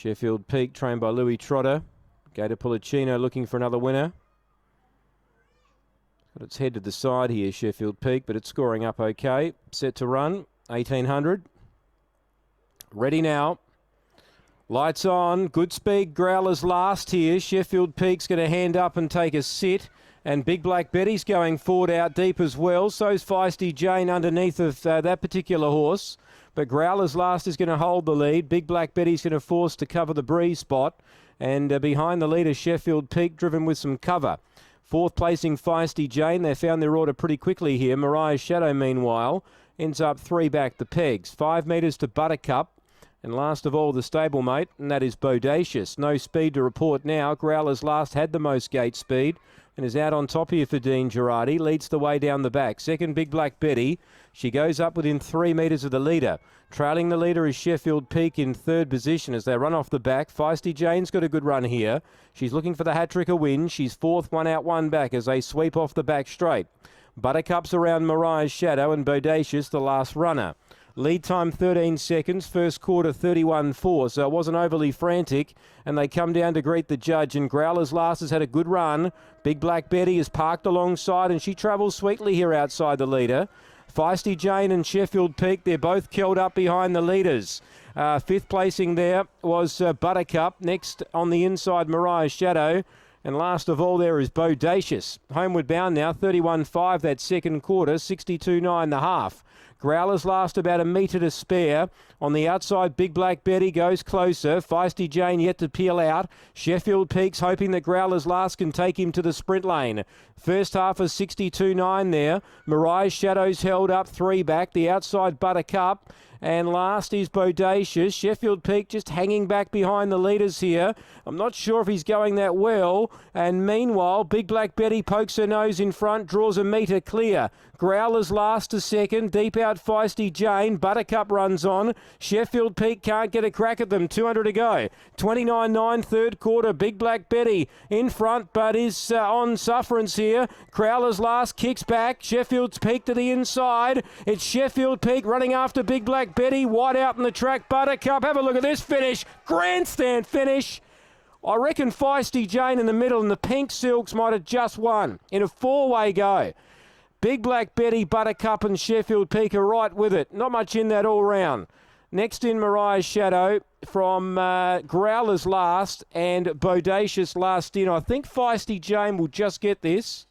Sheffield Peak, trained by Louis Trotta. Gaita Pullicino looking for another winner. Got its head to the side here, Sheffield Peak, but it's scoring up okay. Set to run, 1800. Ready now. Lights on, good speed, Growlers last here. Sheffield Peak's going to hand up and take a sit. And Big Black Betty's going forward out deep as well. So's Feisty Jane underneath of that particular horse. But Growlers last is going to hold the lead. Big Black Betty's going to force to cover the breeze spot. And behind the leader, Sheffield Peak, driven with some cover. Fourth placing Feisty Jane. They found their order pretty quickly here. Mariah's Shadow, meanwhile, ends up 3 back the pegs. 5 metres to Buttercup. And last of all, the stablemate, and that is Beaudacious. No speed to report now. Growlers last had the most gate speed and is out on top here for Dean Girardi. Leads the way down the back. Second, Big Black Betty. She goes up within 3 metres of the leader. Trailing the leader is Sheffield Peak in third position as they run off the back. Feisty Jane's got a good run here. She's looking for the hat-trick of win. She's fourth, 1 out, 1 back as they sweep off the back straight. Buttercup's around Mariah's Shadow and Beaudacious, the last runner. Lead time 13 seconds, first quarter 31.4, so it wasn't overly frantic. And they come down to greet the judge, and Growlers last has had a good run. Big Black Betty is parked alongside, and she travels sweetly here outside the leader. Feisty Jane and Sheffield Peak, they're both killed up behind the leaders. Fifth placing there was Buttercup. Next on the inside, Mariah's Shadow. And last of all there is Beaudacious. Homeward bound now, 31.5 that second quarter, 62.9 the half. Growlers last about a metre to spare. On the outside, Big Black Betty goes closer. Feisty Jane yet to peel out. Sheffield Peak's hoping that Growlers last can take him to the sprint lane. First half is 62.9 there. Mariah's Shadow's held up 3 back. The outside Buttercup. And last is Beaudacious. Sheffield Peak just hanging back behind the leaders here. I'm not sure if he's going that well. And meanwhile, Big Black Betty pokes her nose in front, draws a metre clear. Growlers last to second. Deep out Feisty Jane. Buttercup runs on. Sheffield Peak can't get a crack at them. 200 to go. 29.9 third quarter. Big Black Betty in front, but is on sufferance here. Growlers last kicks back. Sheffield's Peak to the inside. It's Sheffield Peak running after Big Black Betty, wide out in the track. Buttercup, have a look at this finish. Grandstand finish. I reckon Feisty Jane in the middle and the Pink Silks might have just won in a 4-way go. Big Black Betty, Buttercup and Sheffield Peak are right with it. Not much in that all round. Next in Mariah's Shadow from Growlers last and Beaudacious last in. I think Feisty Jane will just get this.